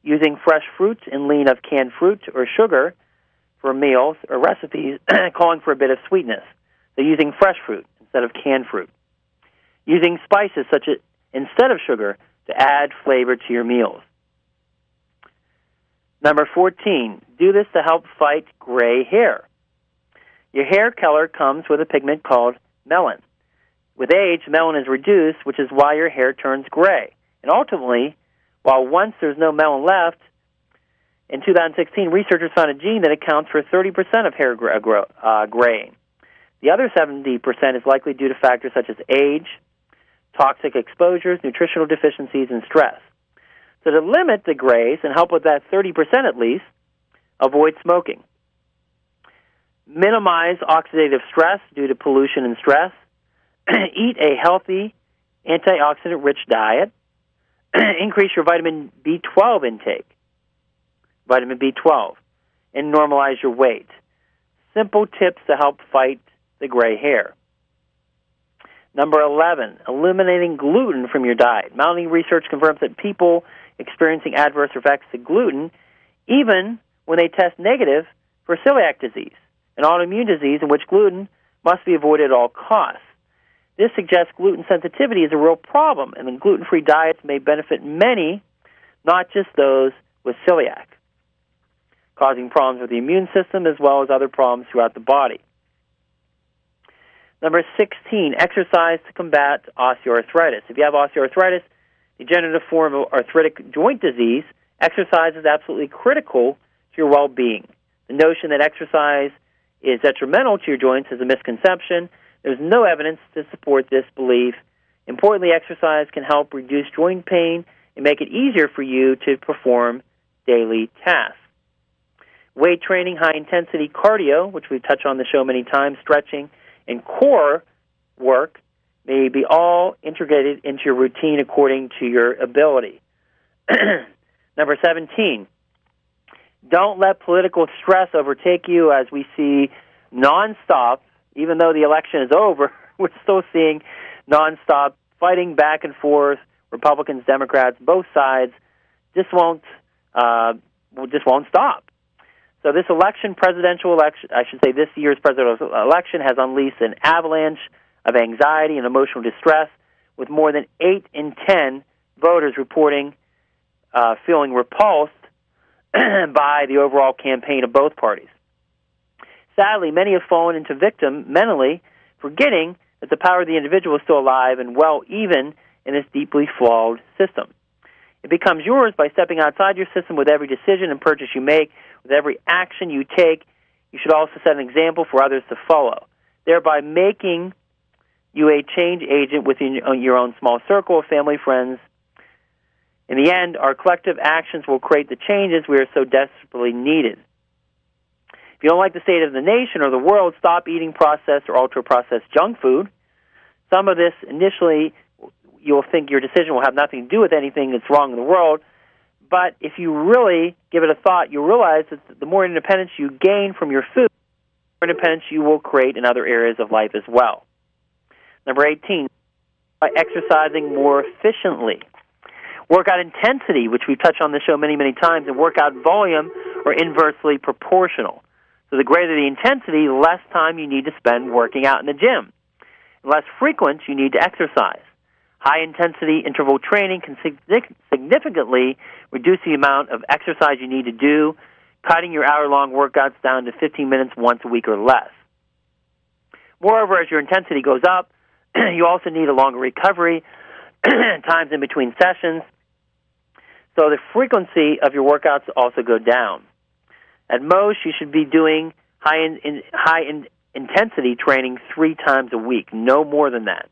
using fresh fruit and lean of canned fruit or sugar for meals or recipes, calling for a bit of sweetness. So using fresh fruit instead of canned fruit. Using spices such as instead of sugar to add flavor to your meals. Number 14, do this to help fight gray hair. Your hair color comes with a pigment called melanin. With age, melanin is reduced, which is why your hair turns gray. And ultimately, while once there's no melanin left, in 2016, researchers found a gene that accounts for 30% of hair graying. The other 70% is likely due to factors such as age, toxic exposures, nutritional deficiencies, and stress. So to limit the grays and help with that 30% at least, avoid smoking. Minimize oxidative stress due to pollution and stress. Eat a healthy, antioxidant-rich diet. Increase your vitamin B12 intake, vitamin B12, and normalize your weight. Simple tips to help fight the gray hair. Number 11, eliminating gluten from your diet. Mounting research confirms that people experiencing adverse effects to gluten, even when they test negative for celiac disease, an autoimmune disease in which gluten must be avoided at all costs. This suggests gluten sensitivity is a real problem, and gluten-free diets may benefit many, not just those with celiac, causing problems with the immune system as well as other problems throughout the body. Number 16, exercise to combat osteoarthritis. If you have osteoarthritis, degenerative form of arthritic joint disease, exercise is absolutely critical to your well-being. The notion that exercise is detrimental to your joints is a misconception. There's no evidence to support this belief. Importantly, exercise can help reduce joint pain and make it easier for you to perform daily tasks. Weight training, high-intensity cardio, which we've touched on the show many times, stretching, and core work may be all integrated into your routine according to your ability. Number 17, don't let political stress overtake you as we see nonstop. Even though the election is over, we're still seeing nonstop fighting back and forth, Republicans, Democrats, both sides. Just won't stop. So this year's presidential election has unleashed an avalanche of anxiety and emotional distress, with more than 8 in 10 voters reporting feeling repulsed by the overall campaign of both parties. Sadly, many have fallen into victim mentally, forgetting that the power of the individual is still alive and well, even in this deeply flawed system. It becomes yours by stepping outside your system with every decision and purchase you make, with every action you take. You should also set an example for others to follow, thereby making you a change agent within your own small circle of family, friends. In the end, our collective actions will create the changes we are so desperately needed. If you don't like the state of the nation or the world, stop eating processed or ultra-processed junk food. Some of this, initially, you'll think your decision will have nothing to do with anything that's wrong in the world, but if you really give it a thought, you'll realize that the more independence you gain from your food, the more independence you will create in other areas of life as well. Number 18, by exercising more efficiently. Workout intensity, which we've touched on the show many, many times, and workout volume are inversely proportional. So the greater the intensity, the less time you need to spend working out in the gym. The less frequent you need to exercise. High-intensity interval training can significantly reduce the amount of exercise you need to do, cutting your hour-long workouts down to 15 minutes once a week or less. Moreover, as your intensity goes up, you also need a longer recovery, times in between sessions, so the frequency of your workouts also go down. At most, you should be doing high-intensity training 3 times a week, no more than that.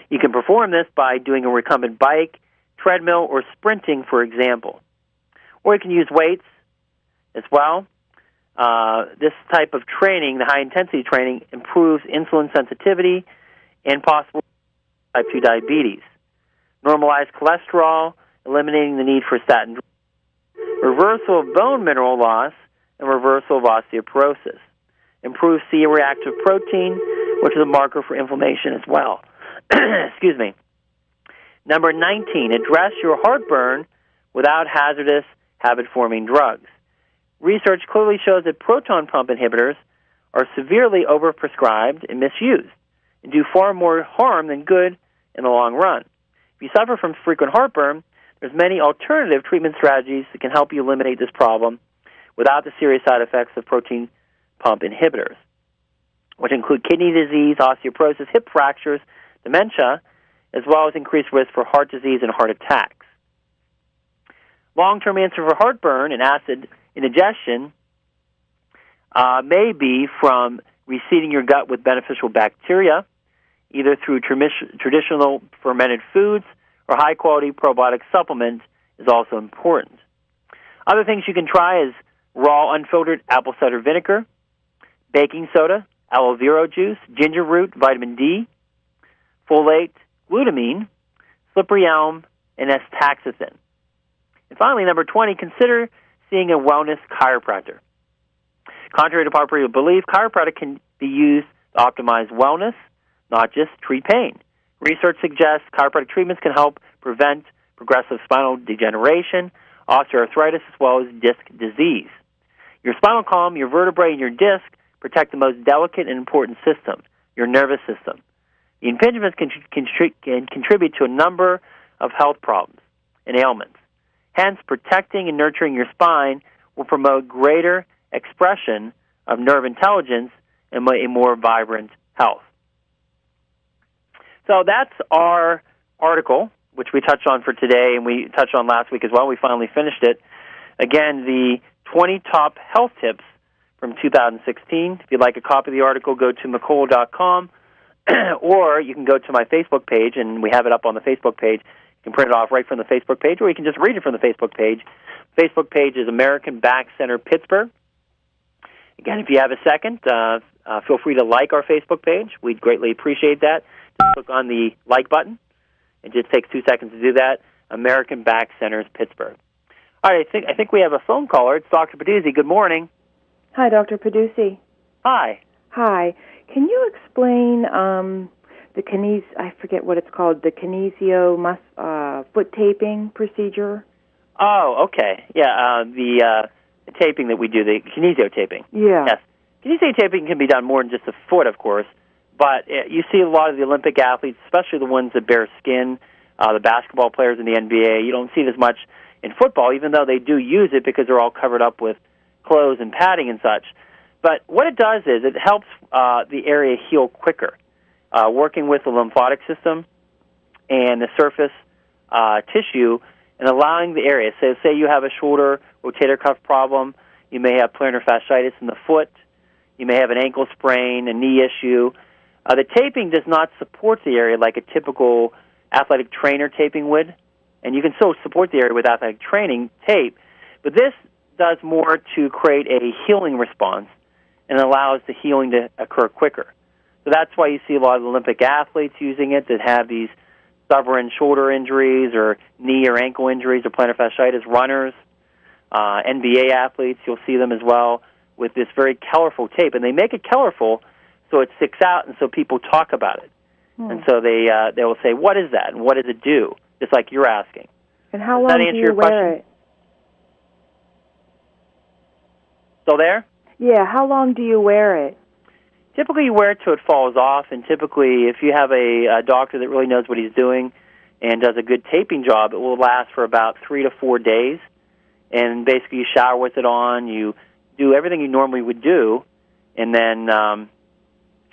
You can perform this by doing a recumbent bike, treadmill, or sprinting, for example. Or you can use weights as well. This type of training, the high-intensity training, improves insulin sensitivity and possible type 2 diabetes. Normalize cholesterol, eliminating the need for statin drugs. Reversal of bone mineral loss and reversal of osteoporosis. Improve C-reactive protein, which is a marker for inflammation as well. Excuse me. Number 19, address your heartburn without hazardous habit-forming drugs. Research clearly shows that proton pump inhibitors are severely overprescribed and misused and do far more harm than good in the long run. If you suffer from frequent heartburn, there's many alternative treatment strategies that can help you eliminate this problem without the serious side effects of proton pump inhibitors, which include kidney disease, osteoporosis, hip fractures, dementia, as well as increased risk for heart disease and heart attacks. Long-term answer for heartburn and acid indigestion may be from reseeding your gut with beneficial bacteria, either through traditional fermented foods or high-quality probiotic supplements is also important. Other things you can try is raw unfiltered apple cider vinegar, baking soda, aloe vera juice, ginger root, vitamin D, folate, glutamine, slippery elm, and astaxanthin. And finally, number 20, consider seeing a wellness chiropractor. Contrary to popular belief, chiropractic can be used to optimize wellness, not just treat pain. Research suggests chiropractic treatments can help prevent progressive spinal degeneration, osteoarthritis, as well as disc disease. Your spinal column, your vertebrae, and your disc protect the most delicate and important system, your nervous system. The impingements can contribute to a number of health problems and ailments. Hence, protecting and nurturing your spine will promote greater expression of nerve intelligence and a more vibrant health. So that's our article, which we touched on for today, and we touched on last week as well. We finally finished it. Again, the 20 top health tips from 2016. If you'd like a copy of the article, go to McCullough.com, or you can go to my Facebook page, and we have it up on the Facebook page. You can print it off right from the Facebook page, or you can just read it from the Facebook page. Facebook page is American Back Center Pittsburgh. Again, if you have a second, feel free to like our Facebook page. We'd greatly appreciate that. Just click on the like button. It just takes 2 seconds to do that. American Back Centers Pittsburgh. All right, I think we have a phone caller. It's Dr. Pedduzi. Good morning. Hi, Dr. Pedduzi. Hi. Hi. Can you explain I forget what it's called, the kinesio foot taping procedure? Oh, okay. Yeah, the taping that we do, the kinesio taping. Yeah. Yes. Kinesio taping can be done more than just the foot, of course, but you see a lot of the Olympic athletes, especially the ones that bear skin, the basketball players in the NBA. You don't see it as much in football, even though they do use it because they're all covered up with clothes and padding and such. But what it does is it helps the area heal quicker, working with the lymphatic system and the surface tissue and allowing the area. So say you have a shoulder rotator cuff problem, you may have plantar fasciitis in the foot, you may have an ankle sprain, a knee issue. The taping does not support the area like a typical athletic trainer taping would, and you can still support the area with athletic training tape, but this does more to create a healing response and allows the healing to occur quicker. So that's why you see a lot of Olympic athletes using it that have these stubborn shoulder injuries or knee or ankle injuries or plantar fasciitis, runners, NBA athletes, you'll see them as well with this very colorful tape. And they make it colorful so it sticks out and so people talk about it. And so they will say, what is that and what does it do? Just like you're asking. And how long do you wear it? Still there? Yeah, how long do you wear it? Typically you wear it till it falls off, and typically if you have a doctor that really knows what he's doing and does a good taping job, it will last for about 3 to 4 days. And basically you shower with it on, you do everything you normally would do, and then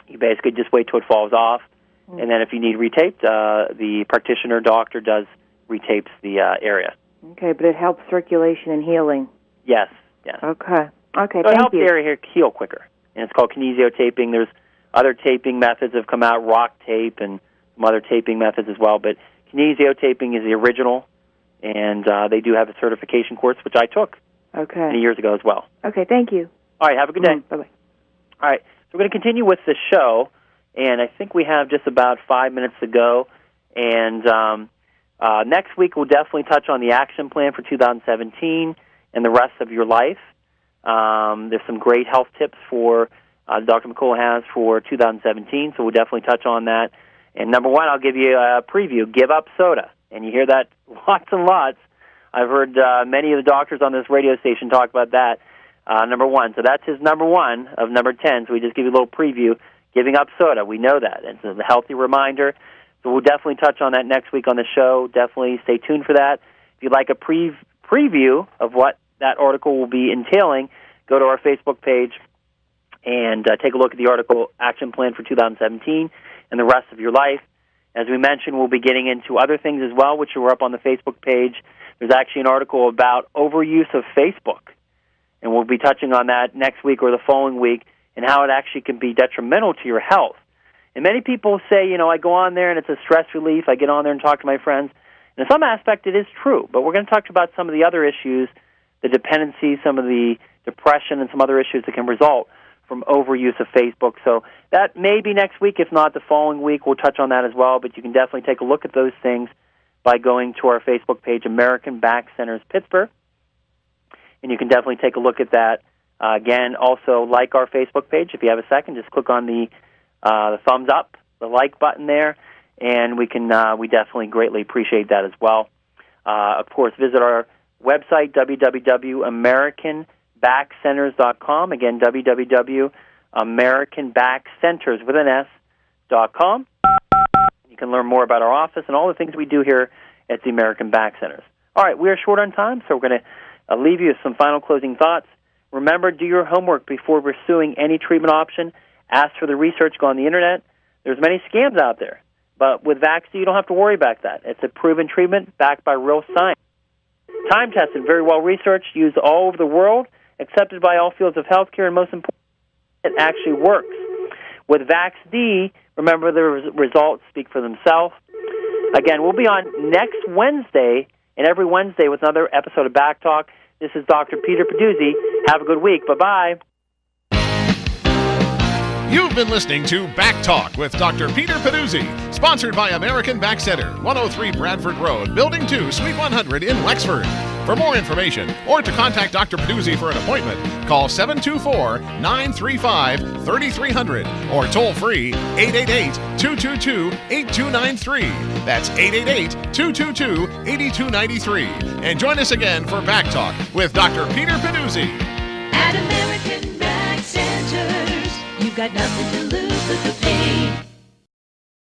you basically just wait till it falls off. And then if you need retaped, the practitioner doctor does retapes the area. Okay, but it helps circulation and healing. Yes, yes. Okay, so thank it helps you. the area heal quicker. And it's called kinesio taping. There's other taping methods have come out, rock tape and some other taping methods as well. But kinesio taping is the original, and they do have a certification course, which I took many years ago as well. Okay, thank you. All right, have a good day. Bye-bye. All right, so we're going to continue with the show, and I think we have just about 5 minutes to go. And next week we'll definitely touch on the action plan for 2017 and the rest of your life. There's some great health tips for Dr. McCullough has for 2017, so we'll definitely touch on that. And number one, I'll give you a preview, give up soda. And you hear that lots and lots. I've heard many of the doctors on this radio station talk about that, number one. So that's his number one of number 10. So we just give you a little preview, giving up soda. We know that. It's a healthy reminder. So we'll definitely touch on that next week on the show. Definitely stay tuned for that. If you'd like a preview of what that article will be entailing, go to our Facebook page and take a look at the article, Action Plan for 2017 and the Rest of Your Life. As we mentioned, we'll be getting into other things as well, which are up on the Facebook page. There's actually an article about overuse of Facebook, and we'll be touching on that next week or the following week and how it actually can be detrimental to your health. And many people say, I go on there and it's a stress relief. I get on there and talk to my friends. And in some aspect, it is true. But we're going to talk about some of the other issues, the dependency, some of the depression, and some other issues that can result from overuse of Facebook. So that may be next week. If not, the following week, we'll touch on that as well. But you can definitely take a look at those things by going to our Facebook page, American Back Centers Pittsburgh. And you can definitely take a look at that. Again, also like our Facebook page. If you have a second, just click on the thumbs up, the like button there, and we definitely greatly appreciate that as well. Of course, visit our website, www.americanbackcenters.com. Again, www.americanbackcenters.com. You can learn more about our office and all the things we do here at the American Back Centers. All right, we are short on time, so we're going to leave you with some final closing thoughts. Remember, do your homework before pursuing any treatment option. Ask for the research. Go on the Internet. There's many scams out there. But with Vaxxed, you don't have to worry about that. It's a proven treatment backed by real science. Time-tested, very well-researched, used all over the world, accepted by all fields of healthcare, and most important, it actually works. With Vaxxed, remember the results speak for themselves. Again, we'll be on next Wednesday, and every Wednesday with another episode of BackTalk. This is Dr. Peter Pedduzi. Have a good week. Bye-bye. You've been listening to BackTalk with Dr. Peter Pedduzi, sponsored by American Back Center, 103 Bradford Road, Building 2, Suite 100 in Wexford. For more information or to contact Dr. Pedduzi for an appointment, call 724-935-3300 or toll free 888-222-8293. That's 888-222-8293. And join us again for BackTalk with Dr. Peter Pedduzi. At American Back Centers, you've got nothing to lose but the pain.